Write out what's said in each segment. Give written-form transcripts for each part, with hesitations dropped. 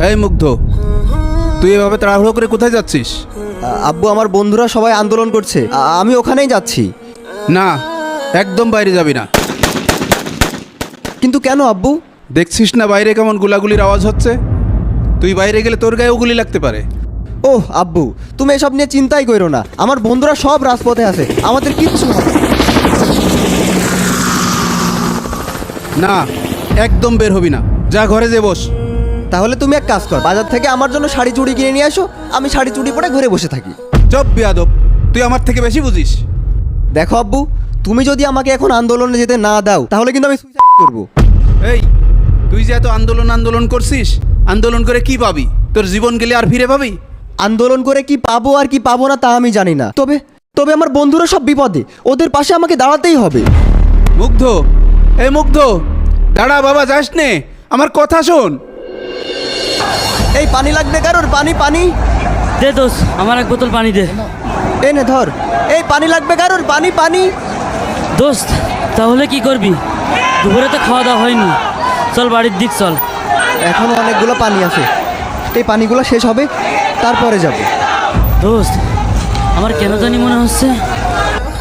এই মুগ্ধ, তুই এভাবে তাড়াহুড়ো করে কোথায় যাচ্ছিস? আব্বু, আমার বন্ধুরা সবাই আন্দোলন করছে, আমি ওখানেই যাচ্ছি। না, একদম বাইরে যাবি না। কিন্তু কেন আব্বু? দেখছিস না বাইরে কেমন গুলাগুলির আওয়াজ হচ্ছে? তুই বাইরে গেলে তোর গায়েও গুলি লাগতে পারে। ওহ আব্বু, তুমি এসব নিয়ে চিন্তাই করো না, আমার বন্ধুরা সব রাজপথে আছে, আমাদের কিচ্ছু হবে না, একদম বের হবি না, যা ঘরে যে বস। তাহলে তুমি এক কাজ কর, বাজার থেকে আমার জন্য শাড়ি চুড়ি কিনে নিয়ে আসো, আমি শাড়ি চুড়ি পরে ঘরে বসে থাকি। চপ বিয়াদব, তুই আমার থেকে বেশি বুঝিস। দেখো আব্বু, তুমি যদি আমাকে এখন আন্দোলনে যেতে না দাও তাহলে কিন্তু আমি সুইসাইড করবো। এই, তুই যে এত আন্দোলন করছিস, আন্দোলন করে কি পাবি? তোর জীবন গেলে আর ফিরে পাবি? আন্দোলন করে কি পাবো আর কি পাবো না তা আমি জানি না, তবে তবে আমার বন্ধুরা সব বিপদে, ওদের পাশে আমাকে দাঁড়াতেই হবে। মুগ্ধ, এই মুগ্ধ, দাঁড়া বাবা, যাস নে, আমার কথা শোন। এই পানি লাগবে কারোর? পানি পানি দে দোষ, আমার এক বোতল পানি দে। এনে ধর। এই পানি লাগবে কারোর? পানি পানি। দোস্ত, তাহলে কি করবি? দুপুরে তো খাওয়া দাওয়া হয়নি, চল বাড়ির দিক চল। এখনো অনেকগুলো পানি আছে, এই পানিগুলো শেষ হবে তারপরে যাব। দোস্ত, আমার কেন জানি মনে হচ্ছে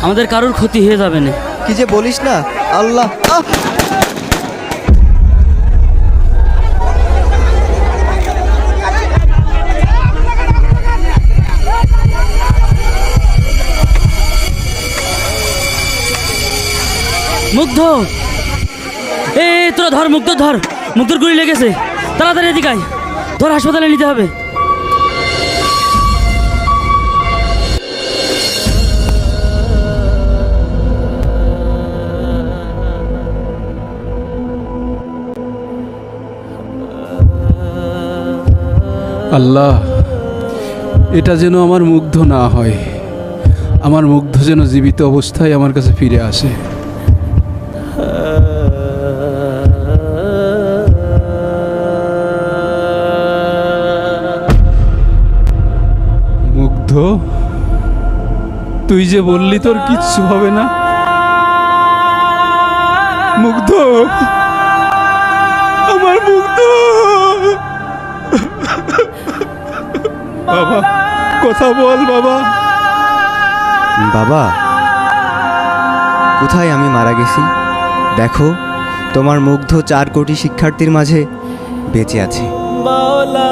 আমাদের কারোর ক্ষতি হয়ে যাবে না। কি যে বলিস না, আল্লাহ। মুগ্ধ, এ তোরা ধর, মুগ্ধ ধর, মুগ্ধর গুলি লেগেছে, তাড়াতাড়ি এদিকে আয়, ধর হাসপাতালে নিতে হবে। আল্লাহ, এটা যেন আমার মুগ্ধ না হয়, আমার মুগ্ধ যেন জীবিত অবস্থায় আমার কাছে ফিরে আসে। মুগ্ধ, তুই যে বললি তোর কিচ্ছু হবে না। মুগ্ধ, আমার মুগ্ধ। বাবা, কথা বল বাবা। বাবা, কোথায় আমি মারা গেছি? দেখো, তোমার মুগ্ধ 4 কোটি শিক্ষার্থীর মাঝে বেঁচে আছে। মাওলা।